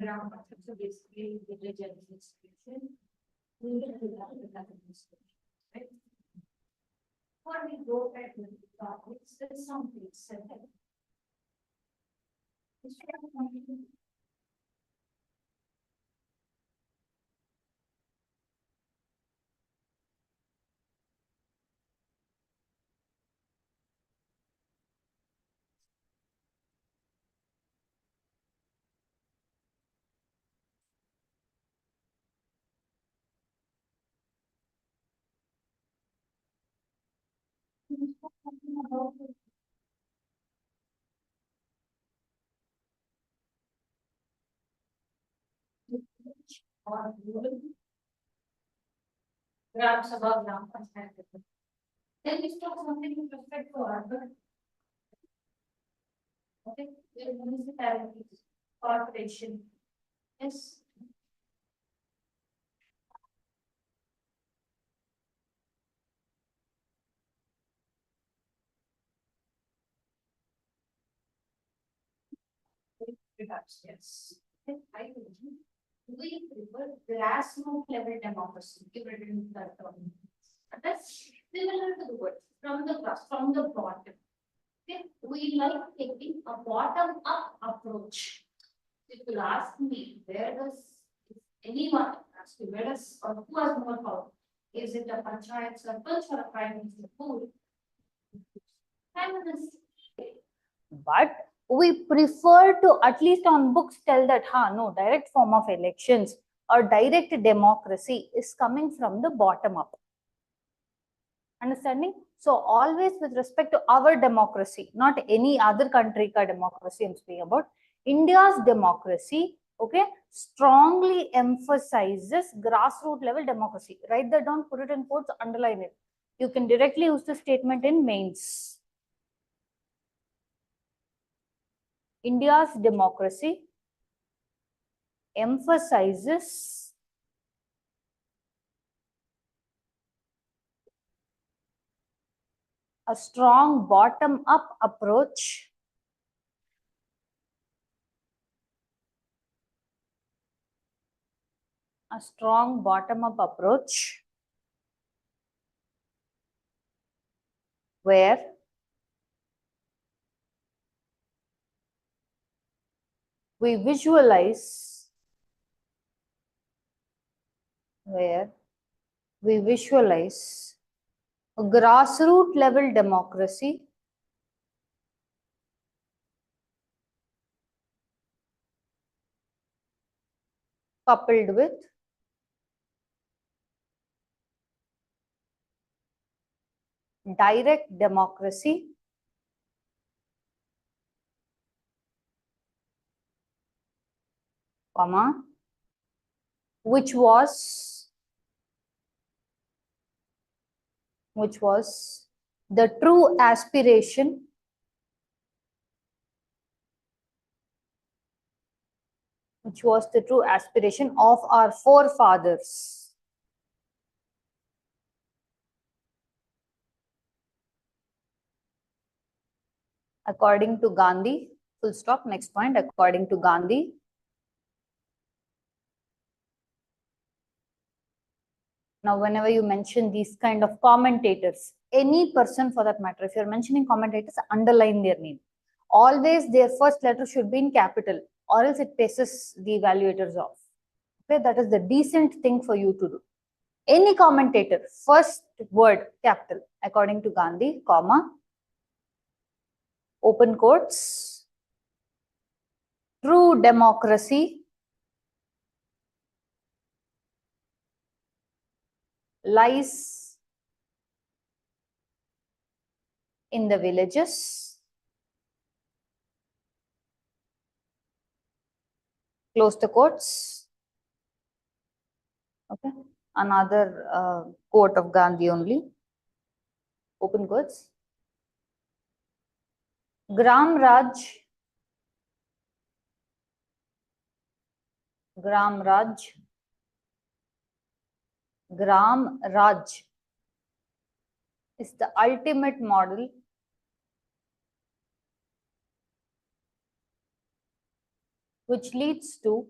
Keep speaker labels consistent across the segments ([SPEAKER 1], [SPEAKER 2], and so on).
[SPEAKER 1] Grammar. So basically, village administration, rural administration, right? When we go at the topics, there's something said. Or rural grams above gram percent. Then we start something with respect to urban. Okay, municipalities, corporation. Yes. Yes. I agree. We prefer grassroots level democracy, given in the term. That's similar to the word from the grass, from the bottom. Okay? We like taking a bottom up approach. If you ask me, where does if anyone ask you, where does or who has more power? Is it a panchayat surpಂಚ or a prime minister? Who? Prime minister. But we prefer to, at least on books, tell that no, direct form of elections or direct democracy is coming from the bottom up. Understanding? So always with respect to our democracy, not any other country ka democracy I'm speaking about. India's democracy, okay, strongly emphasizes grassroots level democracy. Write that down, put it in quotes, underline it. You can directly use the statement in mains. India's democracy emphasizes a strong bottom-up approach where we visualize a grassroots level democracy coupled with direct democracy comma which was the true aspiration of our forefathers. According to Gandhi, full stop, next point, according to Gandhi, now whenever you mention these kind of commentators, any person for that matter, if you're mentioning commentators, underline their name. Always their first letter should be in capital, or else it pisses the evaluators off. Okay, that is the decent thing for you to do. Any commentator, first word capital, according to Gandhi, comma, open quotes, true democracy lies in the villages, close the quotes. Okay, another quote of Gandhi only, open quotes. Gram Raj
[SPEAKER 2] is the ultimate model which leads to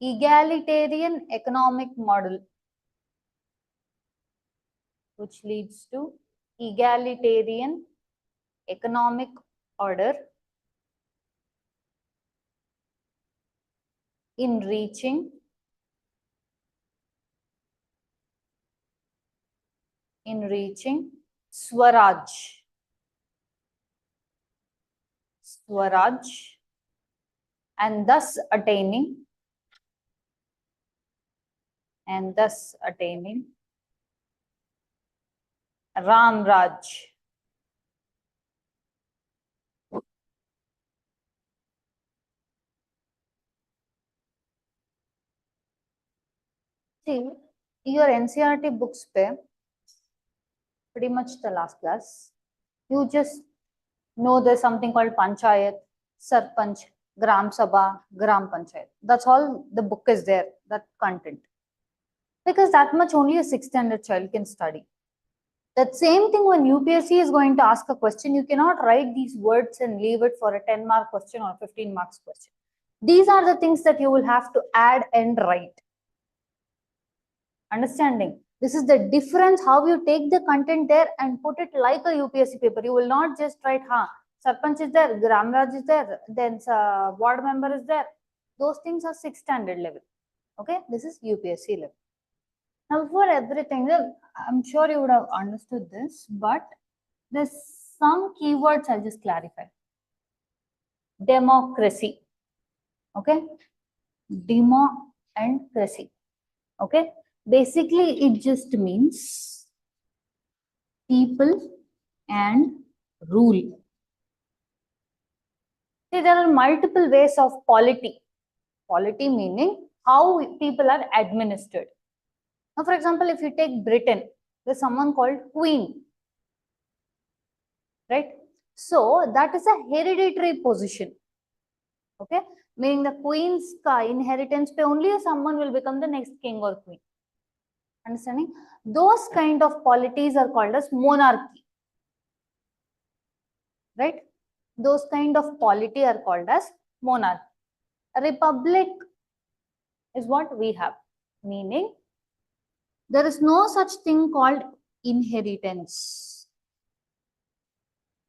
[SPEAKER 2] egalitarian economic model, which leads to egalitarian economic order in reaching Swaraj. And thus attaining Ram Raj. See, your NCERT books pe pretty much the last class. You just know there's something called Panchayat, Sarpanch, Gram Sabha, Gram Panchayat. That's all the book is there, that content. Because that much only a 6th standard child can study. That same thing when UPSC is going to ask a question, you cannot write these words and leave it for a 10-mark question or 15 marks question. These are the things that you will have to add and write. Understanding? This is the difference how you take the content there and put it like a UPSC paper. You will not just write, Sarpanch is there, Gram Raj is there, then ward member is there. Those things are 6th standard level. Okay, this is UPSC level. Now, before everything, I'm sure you would have understood this, but there's some keywords I'll just clarify. Democracy. Okay, democracy. Okay, basically it just means people and rule. See, there are multiple ways of polity. Polity meaning how people are administered. Now, for example, if you take Britain, there's someone called Queen, right? So that is a hereditary position. Okay, meaning the Queen's inheritance pe only someone will become the next king or queen. Understanding? Those kind of polities are called as monarchy, right? Those kind of polity are called as monarchy. A republic is what we have, meaning there is no such thing called inheritance.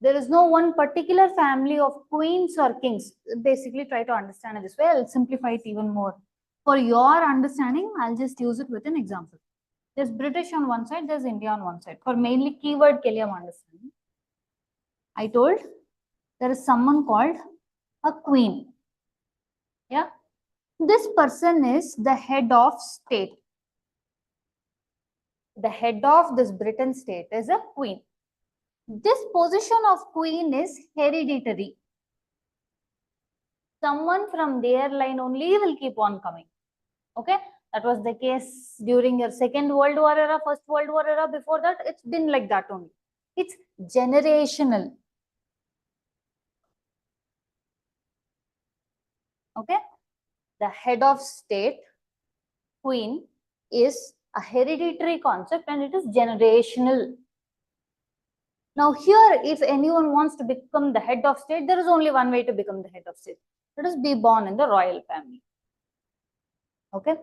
[SPEAKER 2] There is no one particular family of queens or kings. Basically, try to understand it this way. I'll simplify it even more. For your understanding, I'll just use it with an example. There's British on one side, there's India on one side. For mainly keyword ke liye I'm understanding. I told there is someone called a queen. Yeah. This person is the head of state. The head of this Britain state is a queen. This position of queen is hereditary. Someone from their line only will keep on coming. Okay, that was the case during your Second World War era, First World War era. Before that, it's been like that only. It's generational. Okay, the head of state, queen, is a hereditary concept and it is generational. Now here, if anyone wants to become the head of state, there is only one way to become the head of state. Let us be born in the royal family. Okay.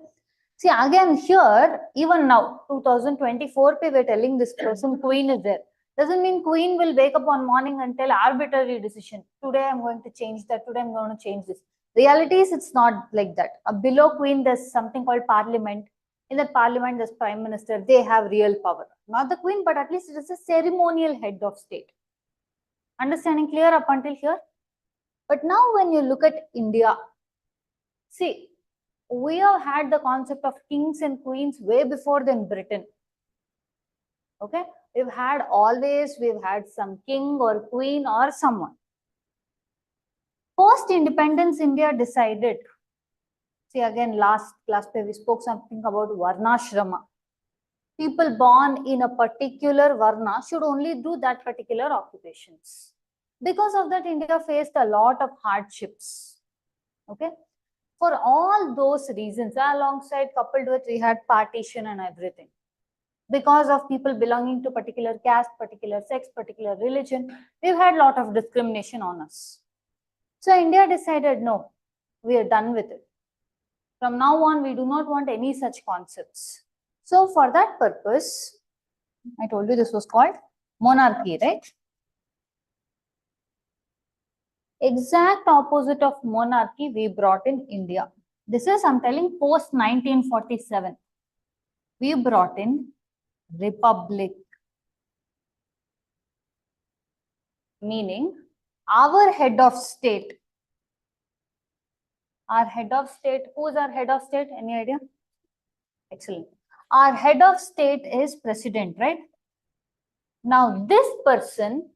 [SPEAKER 2] See, again here, even now, 2024, we're telling this person queen is there. Doesn't mean queen will wake up one morning and tell arbitrary decision. Today I'm going to change that. Today I'm going to change this. Reality is it's not like that. Below queen, there's something called parliament. In that parliament, there's prime minister. They have real power. Not the queen, but at least it is a ceremonial head of state. Understanding clear up until here? But now when you look at India, see, we have had the concept of kings and queens way before than Britain. Okay, we've had some king or queen or someone. Post independence, India decided. See, again, last class we spoke something about Varnashrama. People born in a particular Varna should only do that particular occupations. Because of that, India faced a lot of hardships. Okay. For all those reasons, alongside coupled with we had partition and everything. Because of people belonging to particular caste, particular sex, particular religion, we've had a lot of discrimination on us. So India decided, no, we are done with it. From now on, we do not want any such concepts. So for that purpose, I told you this was called monarchy, right? Exact opposite of monarchy we brought in India. This is, I'm telling, post 1947. We brought in republic. Meaning, our head of state. Our head of state, who is our head of state? Any idea? Excellent. Our head of state is president, right? Now, this person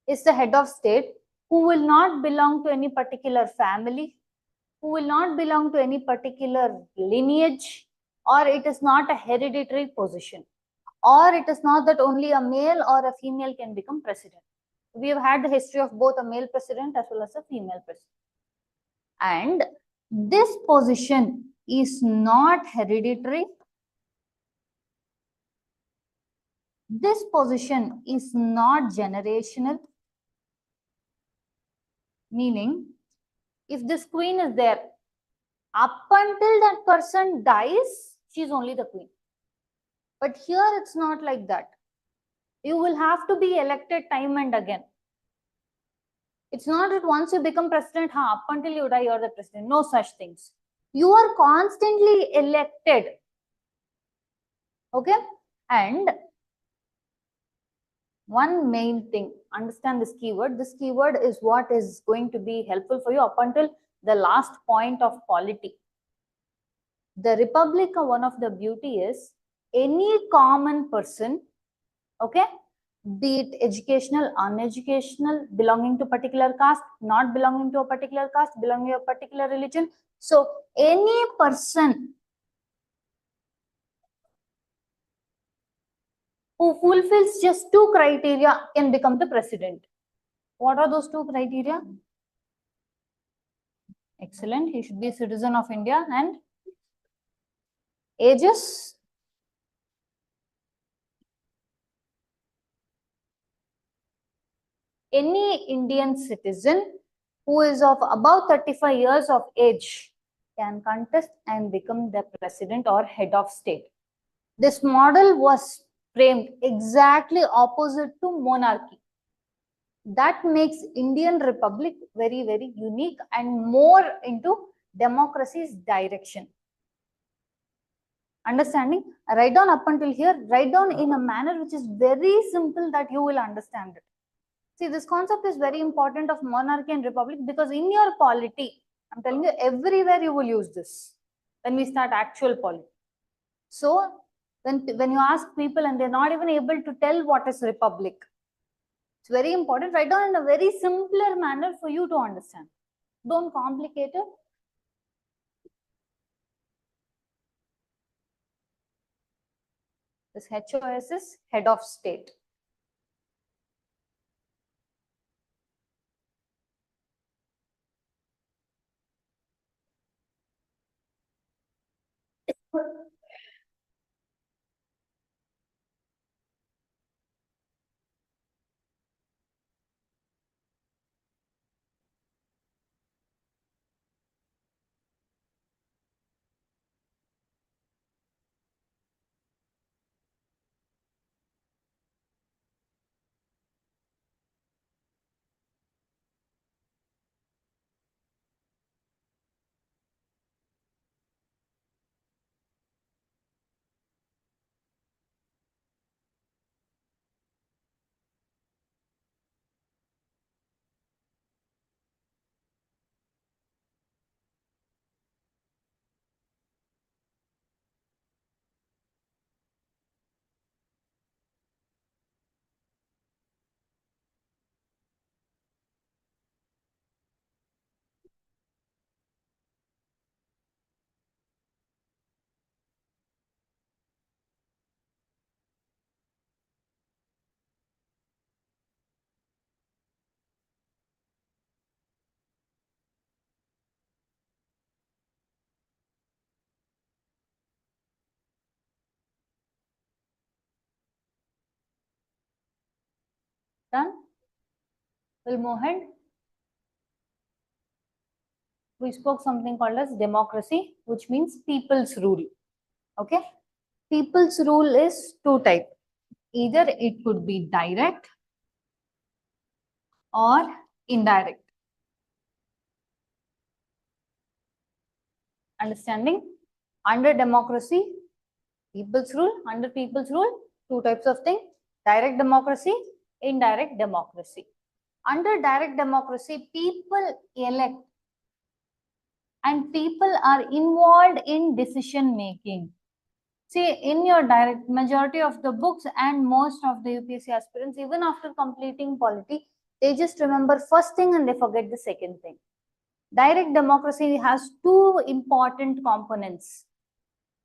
[SPEAKER 2] is the head of state who will not belong to any particular family, who will not belong to any particular lineage, or it is not a hereditary position, or it is not that only a male or a female can become president. We have had the history of both a male president as well as a female president. And this position is not hereditary. This position is not generational. Meaning, if this queen is there, up until that person dies, she is only the queen. But here it's not like that. You will have to be elected time and again. It's not that once you become president, up until you die, you're the president. No such things. You are constantly elected. Okay? And one main thing, understand this keyword. This keyword is what is going to be helpful for you up until the last point of polity. The republic, one of the beauty is any common person, okay, be it educational, uneducational, belonging to particular caste, not belonging to a particular caste, belonging to a particular religion. So any person who fulfills just two criteria can become the president. What are those two criteria? Excellent. He should be a citizen of India and ages. Any Indian citizen who is of above 35 years of age can contest and become the president or head of state. This model was framed exactly opposite to monarchy. That makes Indian Republic very, very unique and more into democracy's direction. Understanding? Write down up until here, write down in a manner which is very simple that you will understand it. See, this concept is very important of monarchy and republic because in your polity, I'm telling you, everywhere you will use this when we start actual polity. So, when you ask people and they're not even able to tell what is republic, it's very important. Write down in a very simpler manner for you to understand. Don't complicate it. This HOS is head of state. Done? We'll move ahead. We spoke something called as democracy, which means people's rule. Okay? People's rule is two types. Either it could be direct or indirect. Understanding? Under democracy, people's rule, under people's rule, two types of things. Direct democracy, indirect democracy. Under direct democracy, people elect and people are involved in decision making. See, in your direct majority of the books and most of the UPSC aspirants, even after completing polity, they just remember first thing and they forget the second thing. Direct democracy has two important components.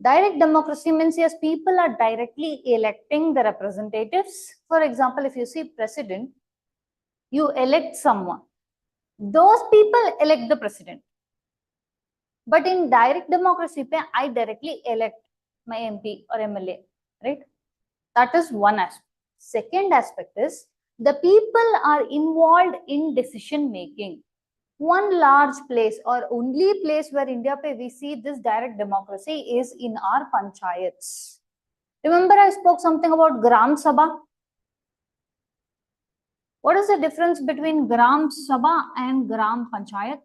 [SPEAKER 2] Direct democracy means yes, people are directly electing the representatives. For example, if you see president, you elect someone. Those people elect the president. But in direct democracy, I directly elect my MP or MLA, right? That is one aspect. Second aspect is the people are involved in decision making. One large place or only place where India we see this direct democracy is in our panchayats. Remember I spoke something about Gram Sabha? What is the difference between Gram Sabha and Gram Panchayat?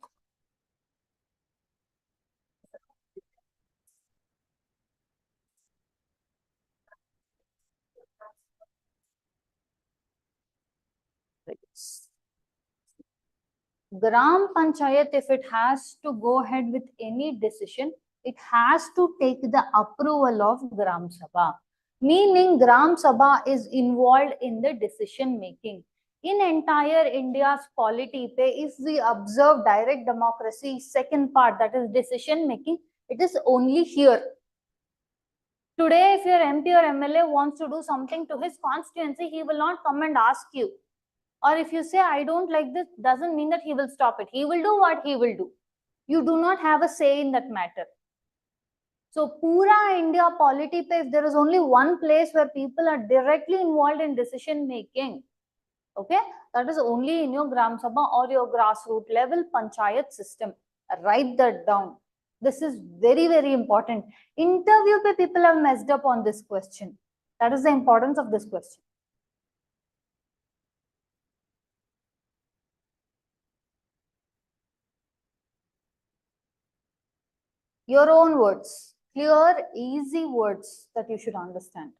[SPEAKER 2] Gram Panchayat, if it has to go ahead with any decision, it has to take the approval of Gram Sabha. Meaning Gram Sabha is involved in the decision making. In entire India's polity, if we observe direct democracy, second part, that is decision making, it is only here. Today, if your MP or MLA wants to do something to his constituency, he will not come and ask you. Or if you say, I don't like this, doesn't mean that he will stop it. He will do what he will do. You do not have a say in that matter. So, Pura India polity, if there is only one place where people are directly involved in decision making, okay, that is only in your Gram Sabha or your grassroots level panchayat system. Write that down. This is very, very important. Interview people have messed up on this question. That is the importance of this question. Your own words, clear, easy words that you should understand.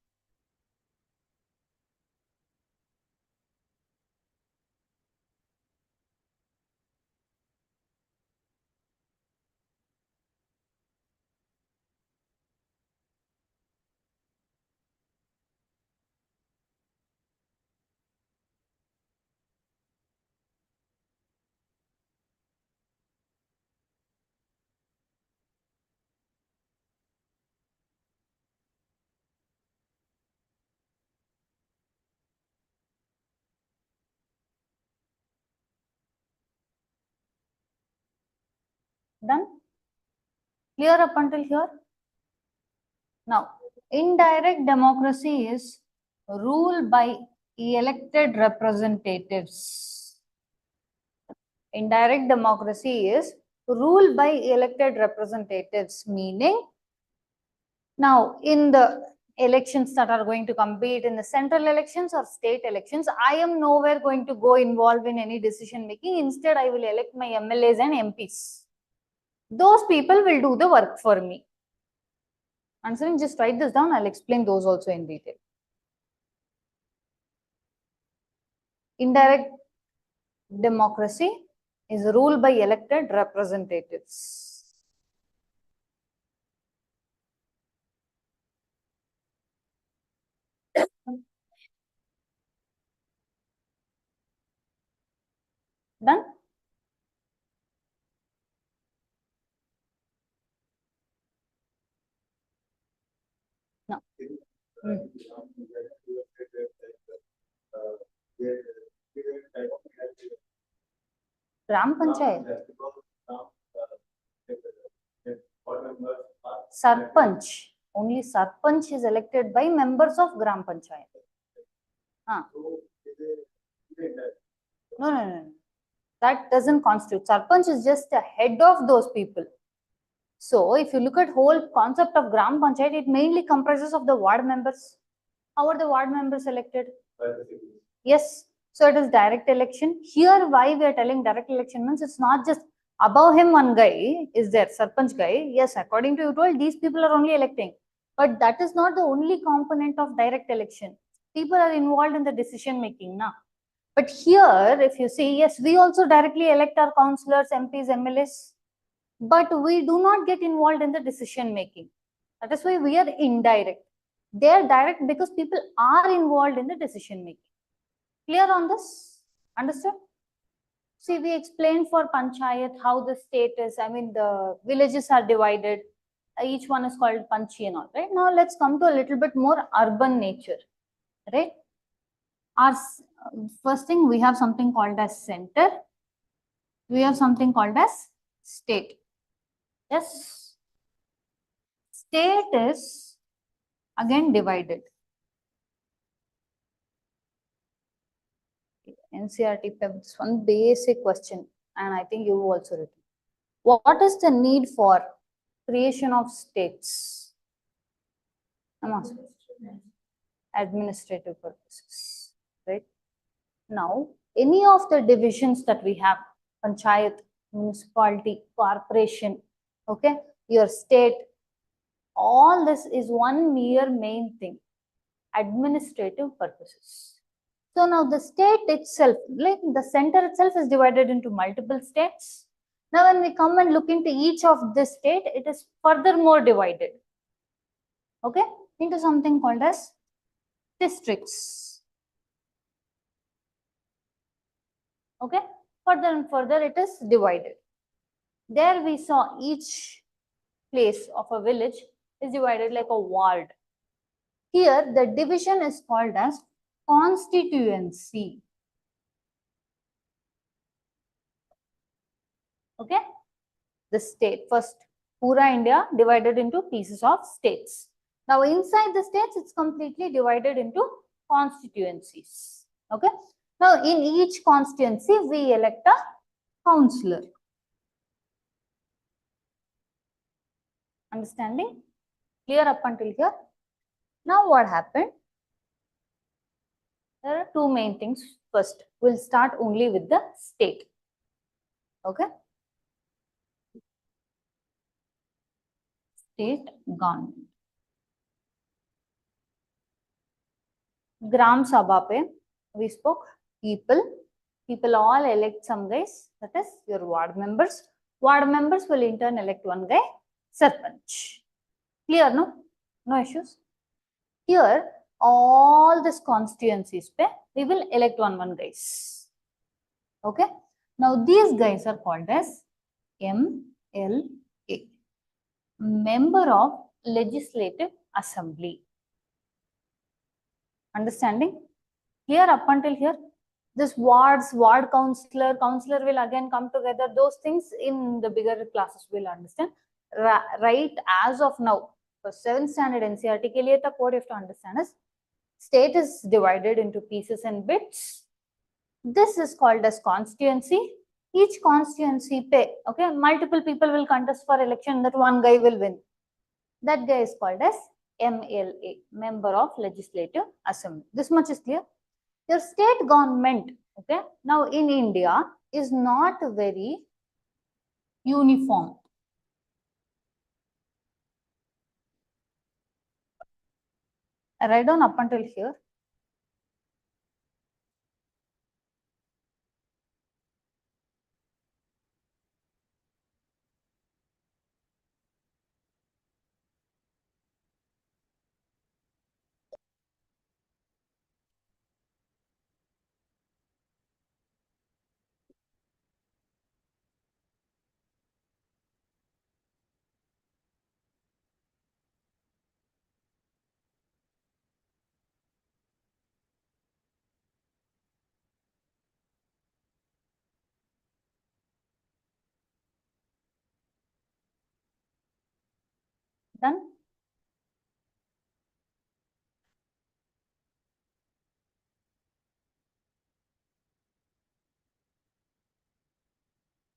[SPEAKER 2] Done? Clear up until here? Now, indirect democracy is ruled by elected representatives. Indirect democracy is ruled by elected representatives, meaning now in the elections that are going to compete in the central elections or state elections, I am nowhere going to go involved in any decision making. Instead, I will elect my MLAs and MPs. Those people will do the work for me. Answering, just write this down. I'll explain those also in detail. Indirect democracy is ruled by elected representatives. Done? No. Gram Panchayat. Sarpanch. Only Sarpanch is elected by members of Gram Panchayat. No, no, no. That doesn't constitute. Sarpanch is just a head of those people. So if you look at whole concept of Gram Panchayat, it mainly comprises of the ward members. How are the ward members elected? Yes. So it is direct election. Here, why we are telling direct election means it's not just above him one guy is there, Sarpanch guy. Yes, according to you told, these people are only electing. But that is not the only component of direct election. People are involved in the decision making now. But here, if you see, yes, we also directly elect our councillors, MPs, MLAs, but we do not get involved in the decision making. That is why we are indirect. They are direct because people are involved in the decision making. Clear on this? Understood? See, we explained for Panchayat how the state is, I mean, the villages are divided. Each one is called Panchi and all, right? Now, let's come to a little bit more urban nature, right? Our first thing, we have something called as center. We have something called as state. Yes. State is again divided. NCERT, this one basic question, and I think you also written. What is the need for creation of states? I'm asking. Administrative purposes, right? Now, any of the divisions that we have, panchayat, municipality, corporation, okay, your state, all this is one mere main thing, administrative purposes. So now the state itself, like the center itself is divided into multiple states. Now when we come and look into each of this state, it is furthermore divided, okay, into something called as districts. Okay, further and further it is divided. There we saw each place of a village is divided like a ward. Here the division is called as constituency. Okay, the state first, Pura India divided into pieces of states. Now inside the states, it's completely divided into constituencies. Okay. Now in each constituency, we elect a councillor. Understanding? Clear up until here? Now what happened? There are two main things. First, we'll start only with the state. Okay. State government. Gram Sabha pe we spoke people all elect some guys, that is your ward members. Ward members will in turn elect one guy, Sarpanch. Clear, no? No issues. Here, all these constituencies pe we will elect one guys. Okay. Now these guys are called as MLA, Member of Legislative Assembly. Understanding? Clear up until here? This wards, ward councillor will again come together. Those things in the bigger classes will understand. Right as of now, for 7th standard NCERT ke liye tak what you have to understand is state is divided into pieces and bits. This is called as constituency. Each constituency pe, okay, multiple people will contest for election, that one guy will win. That guy is called as MLA, Member of Legislative Assembly. This much is clear. Your state government, okay, now in India is not very uniform. I write down up until here.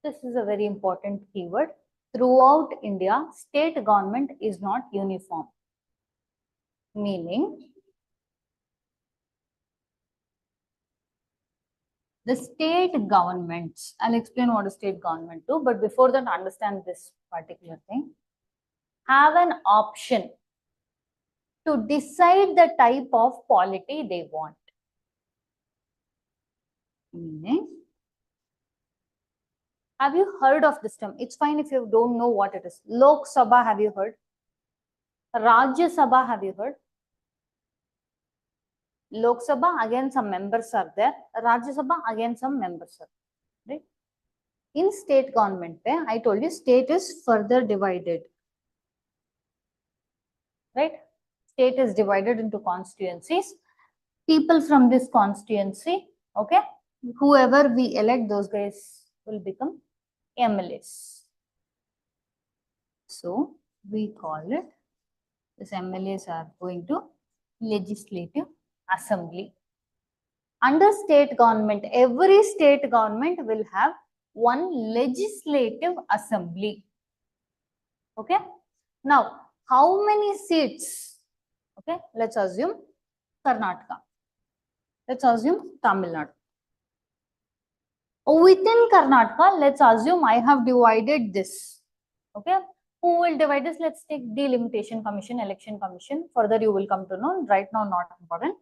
[SPEAKER 2] This is a very important keyword. Throughout India, state government is not uniform. Meaning, the state governments, I'll explain what a state government do, but before that, understand this particular thing, have an option to decide the type of polity they want. Meaning, have you heard of this term? It's fine if you don't know what it is. Lok Sabha, have you heard? Rajya Sabha, have you heard? Lok Sabha, again some members are there. Rajya Sabha, again some members are there. Right? In state government, I told you state is further divided. Right? State is divided into constituencies. People from this constituency, okay, whoever we elect, those guys will become MLAs. So we call it, this MLAs are going to legislative assembly. Under state government, every state government will have one legislative assembly. Okay. Now, how many seats? Okay, let's assume Karnataka. Let's assume Tamil Nadu. Within Karnataka, let's assume I have divided this. Okay, who will divide this? Let's take delimitation commission, election commission. Further, you will come to know. Right now, not important.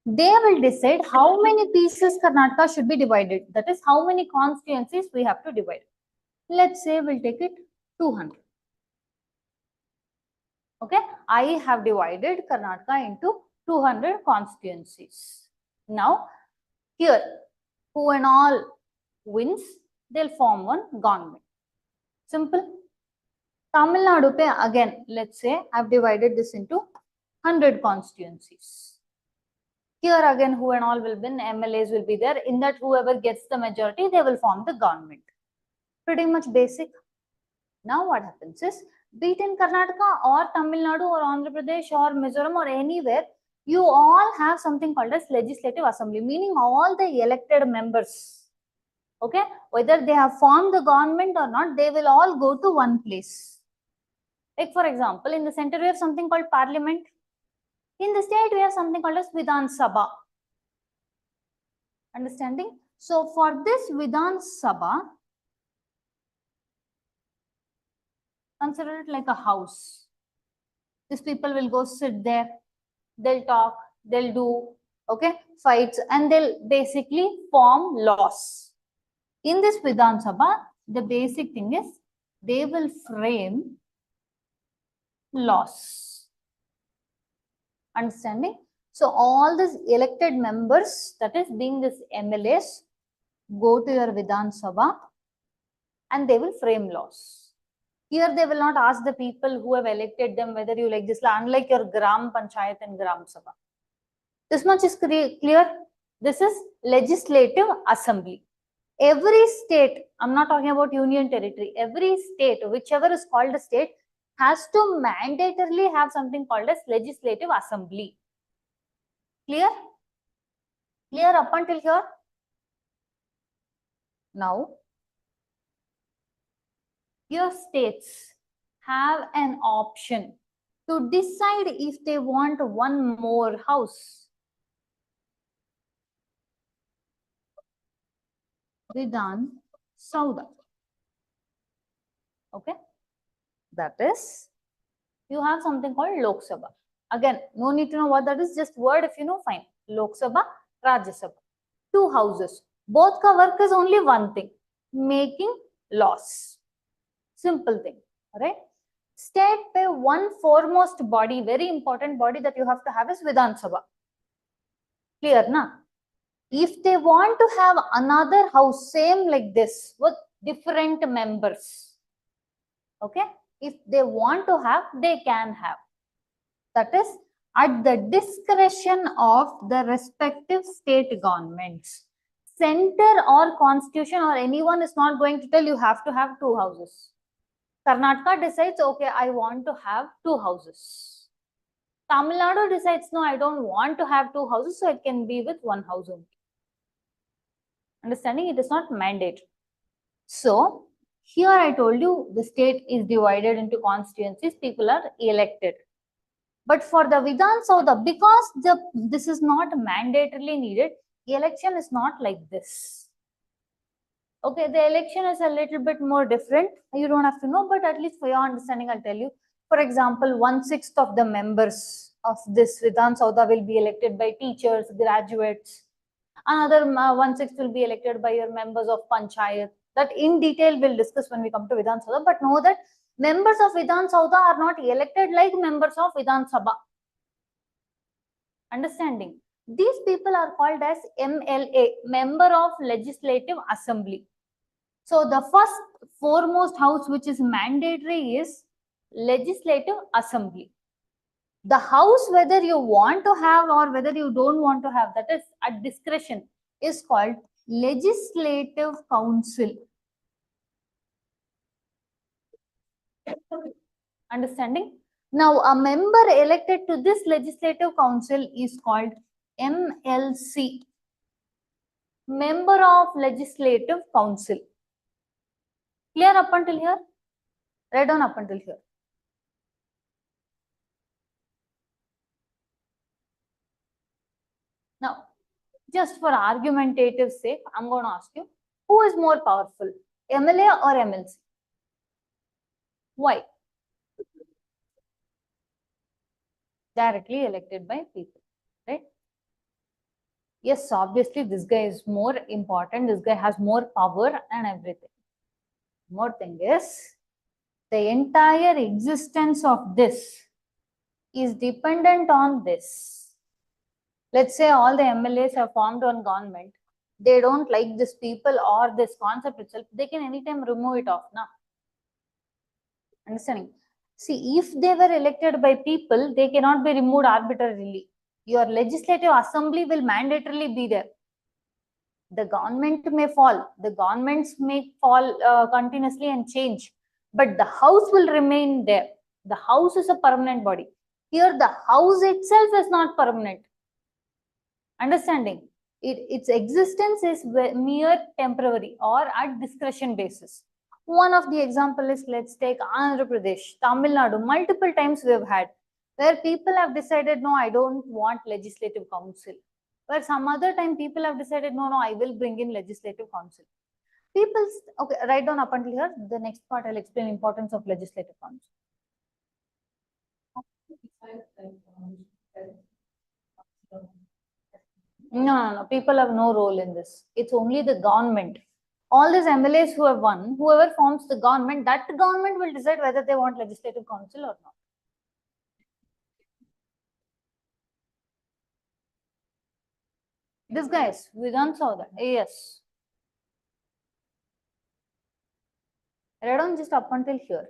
[SPEAKER 2] They will decide how many pieces Karnataka should be divided. That is, how many constituencies we have to divide. Let's say we'll take it 200. Okay, I have divided Karnataka into 200 constituencies. Now, here, who and all wins, they'll form one government. Simple. Tamil Nadu pe again, let's say I've divided this into 100 constituencies. Here again, who and all will win, MLAs will be there. In that, whoever gets the majority, they will form the government. Pretty much basic. Now what happens is, be it in Karnataka or Tamil Nadu or Andhra Pradesh or Mizoram or anywhere, you all have something called as legislative assembly, meaning all the elected members. Okay, whether they have formed the government or not, they will all go to one place. Like for example, in the center we have something called parliament. In the state we have something called as Vidhan Sabha. Understanding? So for this Vidhan Sabha, consider it like a house. These people will go sit there, they'll talk, they'll do, okay, fights, and they'll basically form laws. In this Vidhan Sabha, the basic thing is they will frame laws. Understanding? So all these elected members, that is being this MLAs, go to your Vidhan Sabha and they will frame laws. Here they will not ask the people who have elected them whether you like this, unlike your Gram Panchayat and Gram Sabha. This much is clear. This is legislative assembly. Every state, I'm not talking about union territory, every state, whichever is called a state, has to mandatorily have something called as legislative assembly. Clear? Clear up until here? Now, your states have an option to decide if they want one more house. Vidhan Sabha. Okay. That is, you have something called Lok Sabha. Again, no need to know what that is, just word if you know, fine. Lok Sabha, Rajya Sabha. Two houses. Both ka work is only one thing, making laws. Simple thing, right? State pe one foremost body, very important body that you have to have is Vidhan Sabha. Clear, na? If they want to have another house, same like this, with different members, okay? If they want to have, they can have. That is at the discretion of the respective state governments. Center or constitution or anyone is not going to tell you have to have two houses. Karnataka decides, okay, I want to have two houses. Tamil Nadu decides, no, I don't want to have two houses, so it can be with one house only. Understanding? It is not mandatory. So here I told you the state is divided into constituencies, people are elected. But for the Vidhan Sabha, because this is not mandatorily needed, the election is not like this. Okay, the election is a little bit more different. You don't have to know, but at least for your understanding, I'll tell you. For example, 1/6 of the members of this Vidhan Sabha will be elected by teachers, graduates. Another 1/6 will be elected by your members of Panchayat. That in detail we'll discuss when we come to Vidhan Sabha. But know that members of Vidhan Sabha are not elected like members of Vidhan Sabha. Understanding? These people are called as MLA, Member of Legislative Assembly. So the first foremost house which is mandatory is Legislative Assembly. The house, whether you want to have or whether you don't want to have, that is at discretion, is called Legislative Council. Understanding? Now, a member elected to this Legislative Council is called MLC, Member of Legislative Council. Clear up until here? Read on up until here. Now, just for argumentative sake, I'm going to ask you, who is more powerful, MLA or MLC? Why? Directly elected by people, right? Yes, obviously this guy is more important. This guy has more power and everything. More thing is, the entire existence of this is dependent on this. Let's say all the MLAs have formed on government. They don't like this people or this concept itself. They can anytime remove it off now. Understanding? See, if they were elected by people, they cannot be removed arbitrarily. Your legislative assembly will mandatorily be there. The government may fall, the governments may fall continuously and change, but the house will remain there. The house is a permanent body. Here, the house itself is not permanent. Understanding? Its existence is mere temporary or at discretion basis. One of the example is, let's take Andhra Pradesh, Tamil Nadu. Multiple times we have had where people have decided, no, I don't want legislative council. Where some other time people have decided, no, I will bring in legislative council. Okay, write down up until here. The next part I'll explain importance of legislative council. No. People have no role in this. It's only the government. All these MLAs who have won, whoever forms the government, that government will decide whether they want legislative council or not. This guys, we don't saw that. Yes. Read on just up until here.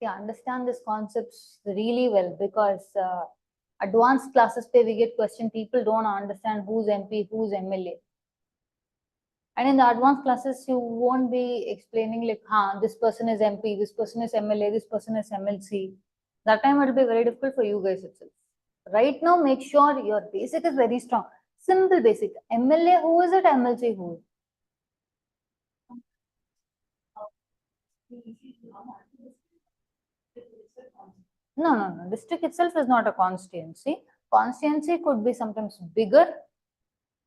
[SPEAKER 2] Understand these concepts really well, because advanced classes we get question, people don't understand who's MP, who's MLA. And in the advanced classes, you won't be explaining like, this person is MP, this person is MLA, this person is MLC. That time it will be very difficult for you guys itself. Right now, make sure your basic is very strong. Simple basic. MLA, who is it? MLC, who? No. District itself is not a constituency. Constituency could be sometimes bigger.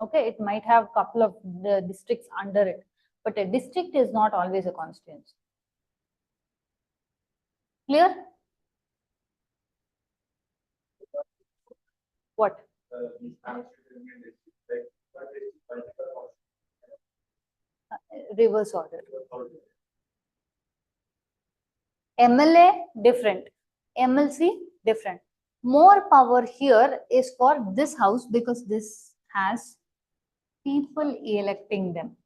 [SPEAKER 2] Okay, it might have a couple of the districts under it, but a district is not always a constituency. Clear? What? Reverse order. MLA different, MLC different. More power here is for this house because this has people electing them.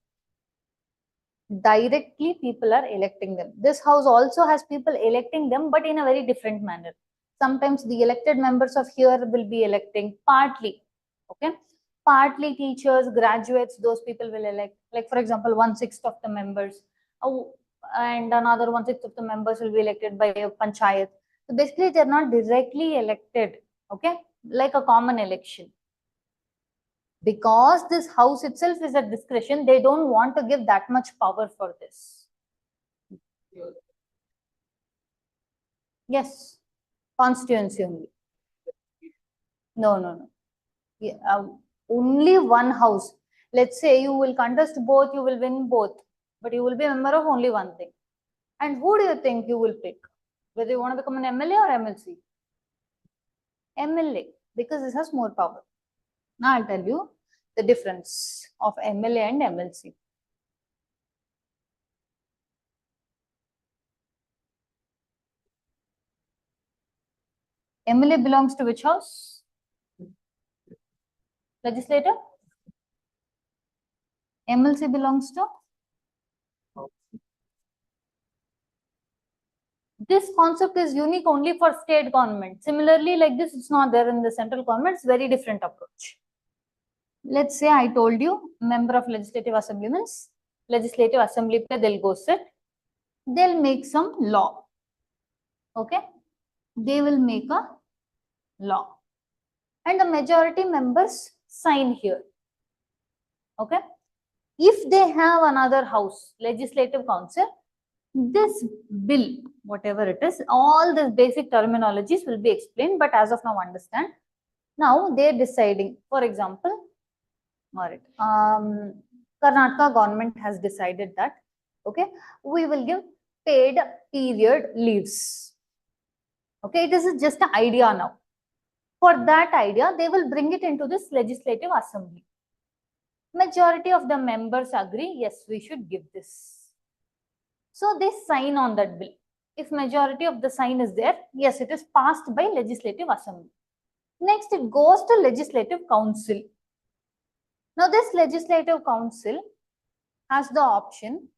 [SPEAKER 2] Directly people are electing them. This house also has people electing them, but in a very different manner. Sometimes the elected members of here will be electing partly. Okay. Partly teachers, graduates, those people will elect. Like for example, 1/6 of the members, and another 1/6 of the members will be elected by a panchayat. So basically, they're not directly elected. Okay, like a common election. Because this house itself is at discretion, they don't want to give that much power for this. Yes, constituency only. No. Yeah, only one house. Let's say you will contest both, you will win both, but you will be a member of only one thing. And who do you think you will pick? Whether you want to become an MLA or MLC? MLA, because this has more power. Now I'll tell you the difference of MLA and MLC. MLA belongs to which house? Legislative? MLC belongs to? This concept is unique only for state government. Similarly, like this, it's not there in the central government. It's very different approach. Let's say I told you, member of legislative assembly means legislative assembly, they'll go sit. They'll make some law. Okay? They will make a law. And the majority members sign here. Okay? If they have another house, legislative council, this bill, whatever it is, all the basic terminologies will be explained, but as of now, understand. Now they're deciding, for example, all right, Karnataka government has decided that, okay, we will give paid period leaves. Okay, this is just an idea now. For that idea, they will bring it into this legislative assembly. Majority of the members agree, yes, we should give this. So they sign on that bill. If majority of the sign is there, yes, it is passed by legislative assembly. Next, it goes to legislative council. Now, this legislative council has the option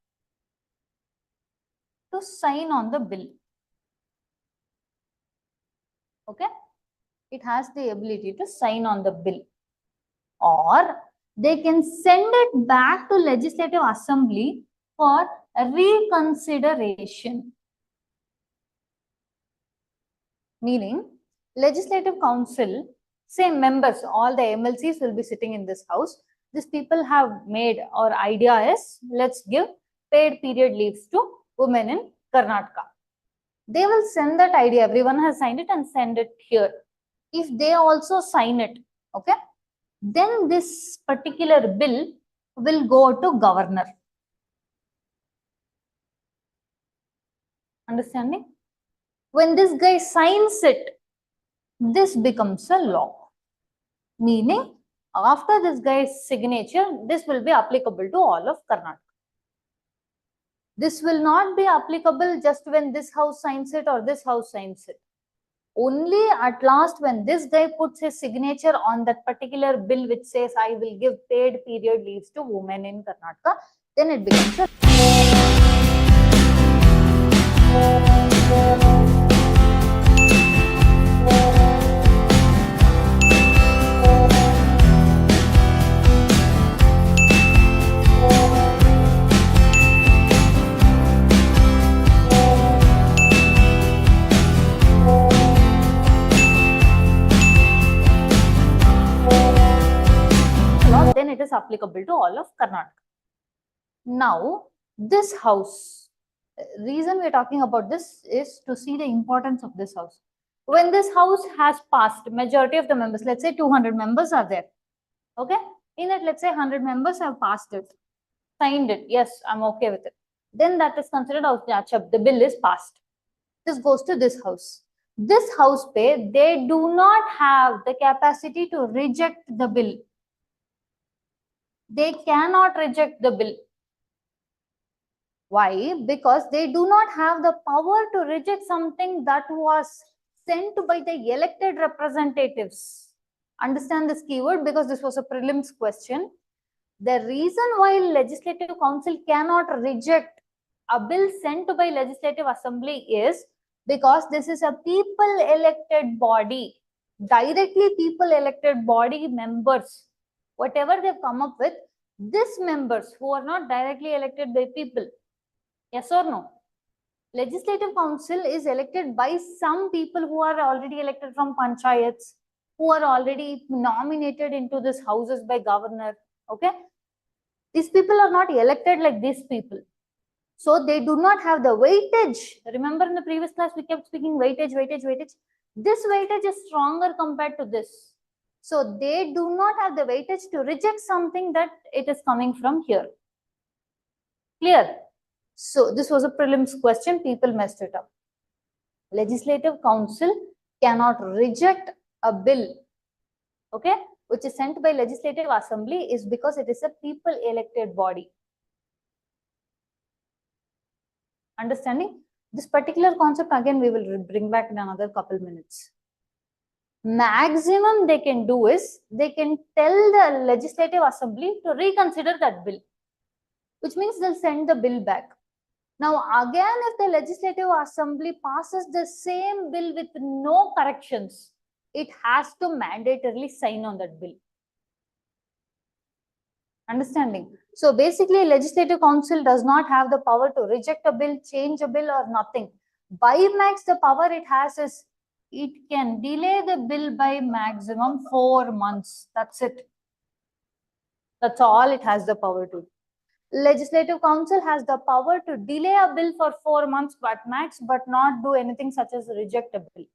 [SPEAKER 2] to sign on the bill. Okay? It has the ability to sign on the bill. Or they can send it back to legislative assembly for reconsideration. Meaning, legislative council, say members, all the MLCs will be sitting in this house. These people have made, or idea is, let's give paid period leaves to women in Karnataka. They will send that idea, everyone has signed it and send it here. If they also sign it, okay, then this particular bill will go to governor. Understanding? When this guy signs it, this becomes a law. Meaning, after this guy's signature, this will be applicable to all of Karnataka. This will not be applicable just when this house signs it or this house signs it. Only at last when this guy puts his signature on that particular bill which says I will give paid period leaves to women in Karnataka, then it becomes a then it is applicable to all of Karnataka. Now, this house, reason we are talking about this is to see the importance of this house. When this house has passed, majority of the members, let's say 200 members are there. Okay? In it, let's say 100 members have passed it, signed it. Yes, I'm okay with it. Then that is considered as the bill is passed. This goes to this house. This house pay, they do not have the capacity to reject the bill. They cannot reject the bill. Why? Because they do not have the power to reject something that was sent by the elected representatives. Understand this keyword because this was a prelims question. The reason why Legislative Council cannot reject a bill sent by Legislative Assembly is because this is a people elected body, directly people elected body members. Whatever they've come up with, these members who are not directly elected by people. Yes or no? Legislative council is elected by some people who are already elected from panchayats, who are already nominated into these houses by governor. Okay, these people are not elected like these people, so they do not have the weightage. Remember in the previous class we kept speaking weightage. This weightage is stronger compared to this, so they do not have the weightage to reject something that it is coming from here. Clear? So this was a prelims question, people messed it up. Legislative council cannot reject a bill, okay, which is sent by legislative assembly, is because it is a people elected body. Understanding? This particular concept again we will bring back in another couple minutes. Maximum they can do is they can tell the legislative assembly to reconsider that bill, which means they'll send the bill back. Now again, if the legislative assembly passes the same bill with no corrections, it has to mandatorily sign on that bill. Understanding? So basically, legislative council does not have the power to reject a bill, change a bill, or nothing. By max, the power it has is it can delay the bill by maximum 4 months. That's it. That's all it has the power to. Legislative council has the power to delay a bill for 4 months but max, but not do anything such as reject a bill.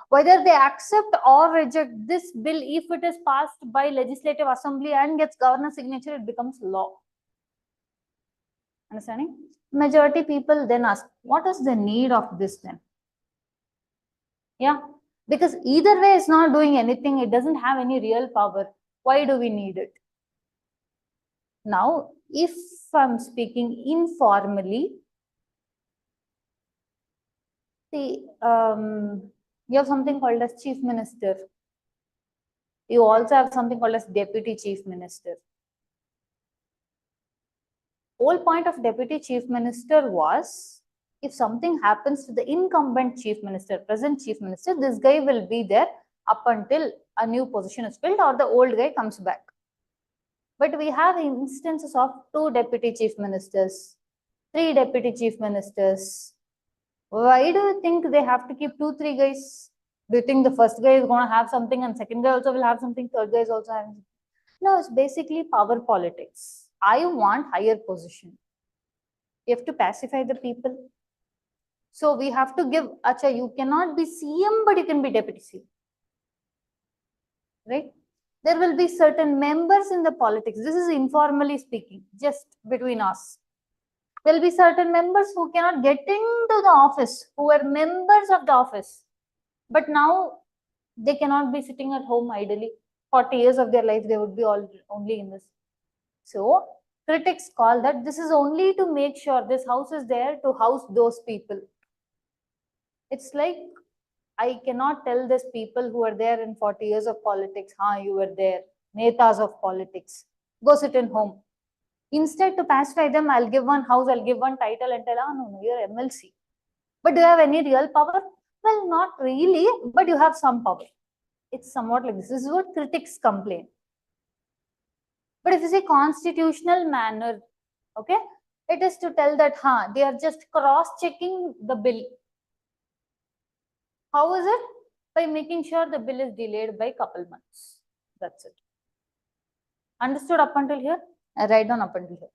[SPEAKER 2] Whether they accept or reject this bill, if it is passed by legislative assembly and gets governor signature, it becomes law. Understanding? Majority people then ask, what is the need of this then? Yeah, because either way it's not doing anything, it doesn't have any real power. Why do we need it? Now, if I'm speaking informally, see, you have something called as chief minister. You also have something called as deputy chief minister. Whole point of deputy chief minister was, if something happens to the incumbent chief minister, present chief minister, this guy will be there up until a new position is filled or the old guy comes back. But we have instances of 2 deputy chief ministers, 3 deputy chief ministers. Why do you think they have to keep 2, 3 guys? Do you think the first guy is going to have something and second guy also will have something, third guy is also having something? No, it's basically power politics. I want higher position. You have to pacify the people. So we have to give, acha, you cannot be CM, but you can be deputy CM. Right? There will be certain members in the politics. This is informally speaking, just between us. There will be certain members who cannot get into the office, who were members of the office. But now they cannot be sitting at home idly. 40 years of their life, they would be only in this. So critics call that this is only to make sure this house is there to house those people. It's like, I cannot tell these people who are there in 40 years of politics, you were there, netas of politics, go sit in home. Instead, to pacify them, I'll give one house, I'll give one title and tell, no, you're MLC. But do you have any real power? Well, not really, but you have some power. It's somewhat like this. This is what critics complain. But if you say constitutional manner, okay, it is to tell that, they are just cross-checking the bill. How is it? By making sure the bill is delayed by a couple months. That's it. Understood up until here? I write down up until here.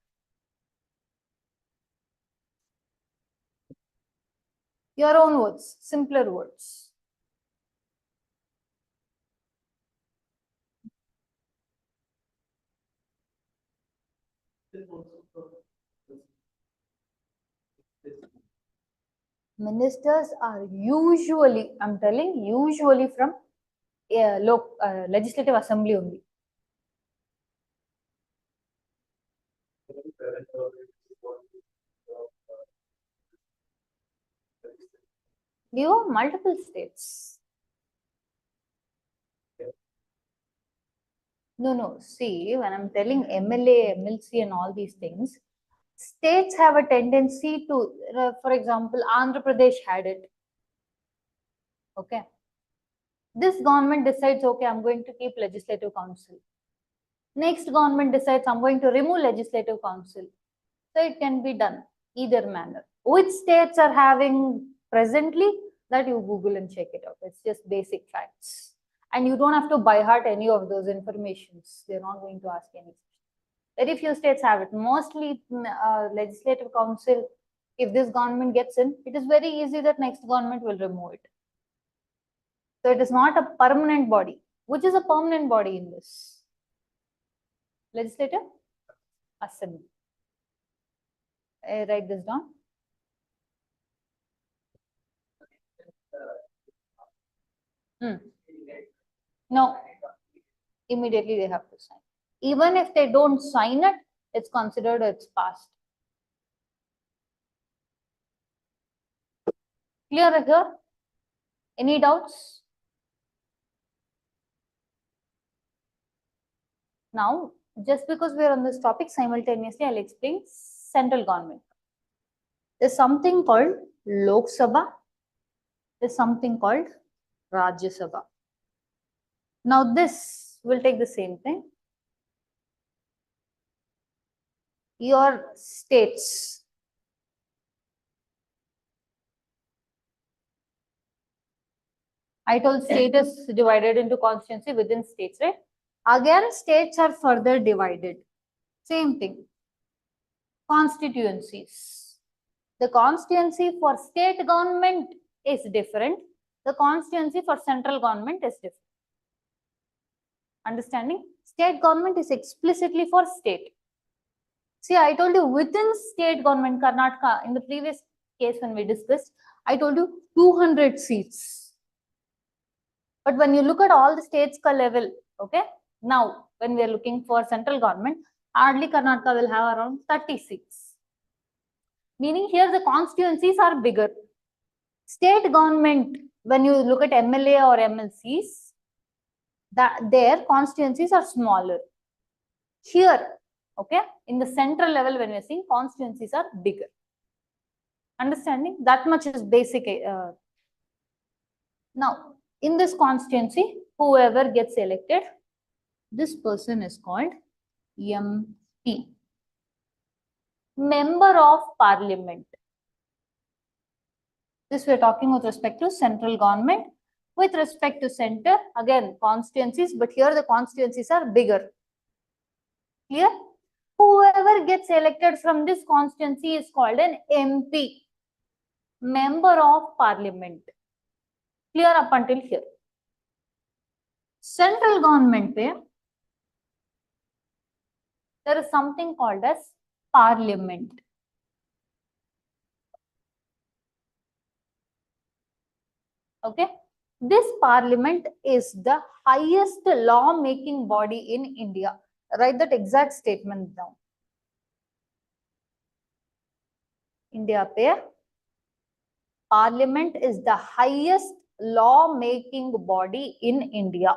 [SPEAKER 2] Your own words, simpler words. Ministers are usually, I'm telling, usually from legislative assembly only. You have multiple states. No. See, when I'm telling MLA, MLC and all these things, states have a tendency to, for example, Andhra Pradesh had it. Okay. This government decides, okay, I'm going to keep legislative council. Next government decides, I'm going to remove legislative council. So it can be done either manner. Which states are having presently, that you Google and check it out. It's just basic facts. And you don't have to by heart any of those informations. They're not going to ask any. Very few states have it. Mostly legislative council, if this government gets in, it is very easy that next government will remove it. So it is not a permanent body. Which is a permanent body in this? Legislative Assembly. Write this down. No, immediately they have to sign. Even if they don't sign it, it's considered it's passed. Clear here? Any doubts? Now, just because we are on this topic, simultaneously I'll explain central government. There's something called Lok Sabha. There's something called Rajya Sabha. Now this will take the same thing. Your states. I told state is divided into constituency within states, right? Again, states are further divided. Same thing. Constituencies. The constituency for state government is different. The constituency for central government is different. Understanding? State government is explicitly for state. See, I told you within state government, Karnataka, in the previous case when we discussed, I told you 200 seats. But when you look at all the states ka level, okay, now when we are looking for central government, hardly Karnataka will have around 30 seats. Meaning here the constituencies are bigger. State government, when you look at MLA or MLCs, their constituencies are smaller. Here, okay, in the central level when we are seeing, constituencies are bigger. Understanding? That much is basic. Now, in this constituency, whoever gets elected, this person is called MP. Member of Parliament. This we are talking with respect to central government. With respect to center, again, constituencies, but here the constituencies are bigger. Clear? Whoever gets elected from this constituency is called an MP. Member of Parliament. Clear up until here. Central government, there is something called as Parliament. Okay. This Parliament is the highest law-making body in India. Write that exact statement down. India pe Parliament is the highest law-making body in India.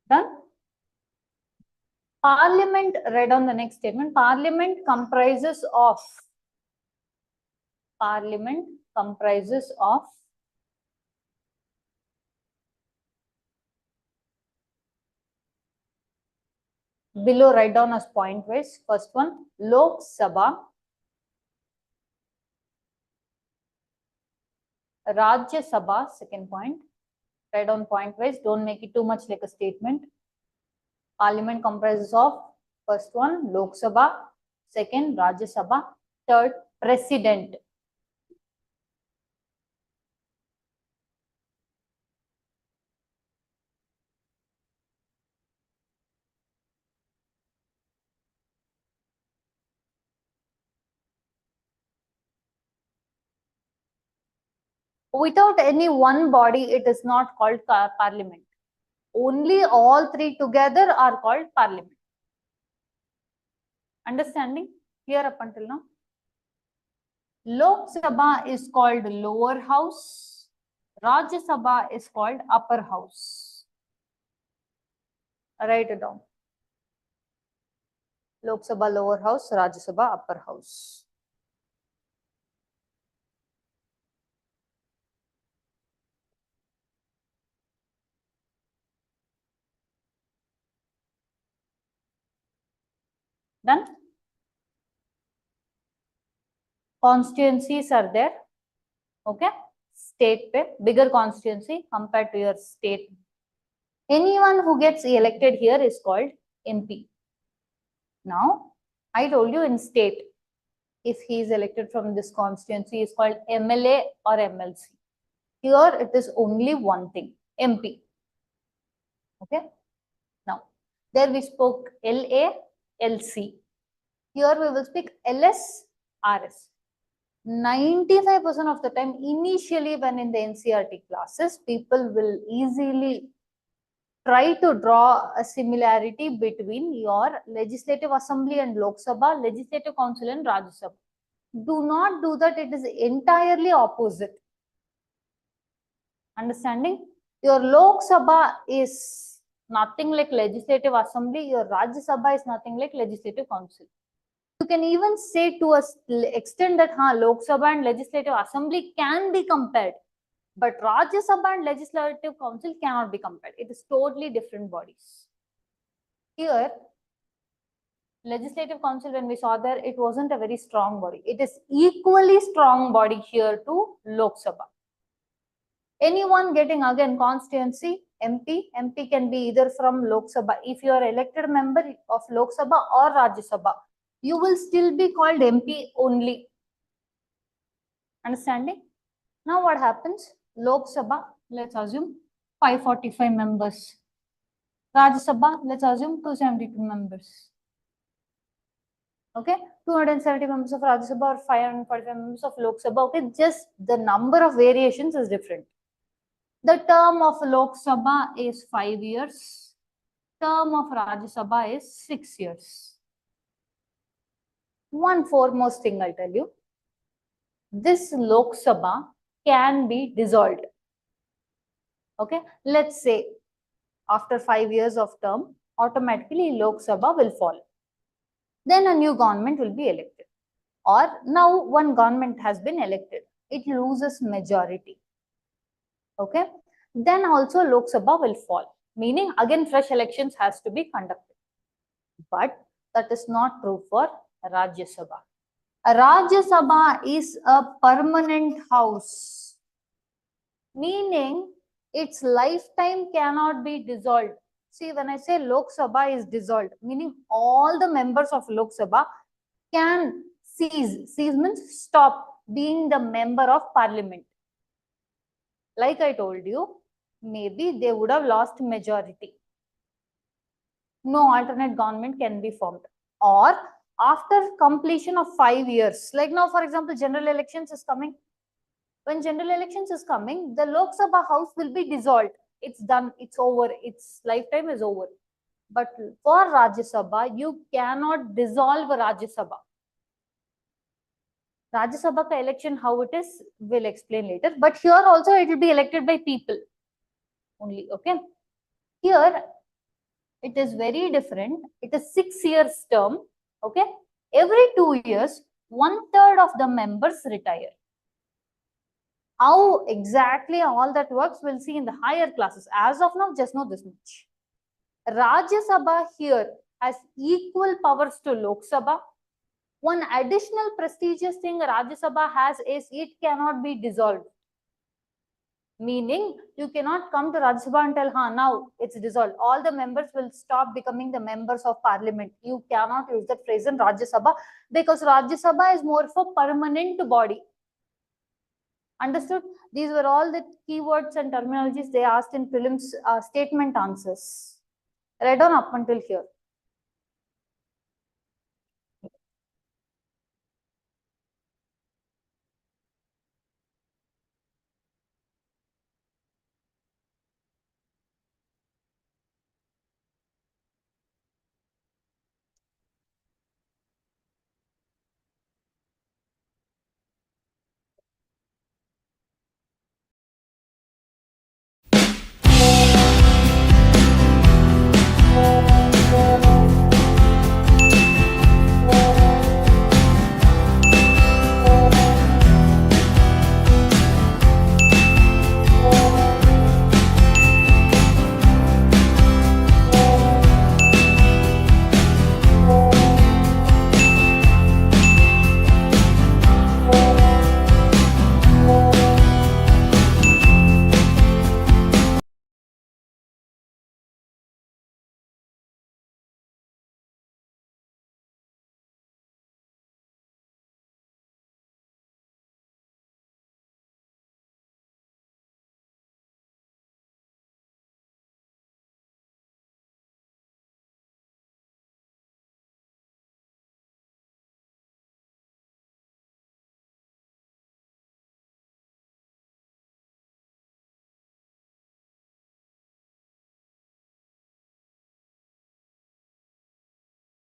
[SPEAKER 2] Done? Parliament, read on the next statement. Parliament comprises of below, write down as point wise. First one, Lok Sabha, Rajya Sabha, second point. Write down point wise, don't make it too much like a statement. Parliament comprises of first one, Lok Sabha, second, Rajya Sabha, third, President. Without any one body, it is not called Parliament. Only all three together are called Parliament. Understanding? Clear up until now? Lok Sabha is called lower house. Rajya Sabha is called upper house. Write it down. Lok Sabha lower house, Rajya Sabha upper house. Done? Constituencies are there. Okay. State pe, bigger constituency compared to your state. Anyone who gets elected here is called MP. Now, I told you in state, if he is elected from this constituency, is called MLA or MLC. Here it is only one thing, MP. Okay. Now, there we spoke LA, LC. Here we will speak LS, RS. 95% of the time, initially when in the NCERT classes, people will easily try to draw a similarity between your Legislative Assembly and Lok Sabha, Legislative Council and Rajya Sabha. Do not do that. It is entirely opposite. Understanding? Your Lok Sabha is nothing like Legislative Assembly. Your Rajya Sabha is nothing like Legislative Council. You can even say to an extent that Lok Sabha and Legislative Assembly can be compared. But Rajya Sabha and Legislative Council cannot be compared. It is totally different bodies. Here, Legislative Council, when we saw there, it wasn't a very strong body. It is equally strong body here to Lok Sabha. Anyone getting again constituency, MP can be either from Lok Sabha. If you are elected member of Lok Sabha or Rajya Sabha, you will still be called MP only. Understanding? Now what happens? Lok Sabha, let's assume 545 members. Rajya Sabha, let's assume 272 members. Okay, 270 members of Rajya Sabha or 545 members of Lok Sabha. Okay, just the number of variations is different. The term of Lok Sabha is 5 years. Term of Rajya Sabha is 6 years. One foremost thing I'll tell you. This Lok Sabha can be dissolved. Okay, let's say after 5 years of term, automatically Lok Sabha will fall. Then a new government will be elected. Or now one government has been elected. It loses majority. Okay, then also Lok Sabha will fall. Meaning again fresh elections has to be conducted. But that is not true for Rajya Sabha. A Rajya Sabha is a permanent house. Meaning its lifetime cannot be dissolved. See, when I say Lok Sabha is dissolved, meaning all the members of Lok Sabha can cease. Cease means stop being the member of parliament. Like I told you, maybe they would have lost majority. No alternate government can be formed. Or after completion of 5 years, like now, for example, general elections is coming. When general elections is coming, the Lok Sabha house will be dissolved. It's done. It's over. Its lifetime is over. But for Rajya Sabha, you cannot dissolve Rajya Sabha. Rajya Sabha ka election, how it is, we'll explain later. But here also it will be elected by people only. Okay. Here it is very different. It is 6 years term. Okay. Every 2 years, 1/3 of the members retire. How exactly all that works, we'll see in the higher classes. As of now, just know this much. Rajya Sabha here has equal powers to Lok Sabha. One additional prestigious thing Rajya Sabha has is it cannot be dissolved. Meaning, you cannot come to Rajya Sabha and tell, now it's dissolved. All the members will stop becoming the members of parliament. You cannot use that phrase in Rajya Sabha because Rajya Sabha is more of a permanent body. Understood? These were all the keywords and terminologies they asked in prelims statement answers. Read on up until here.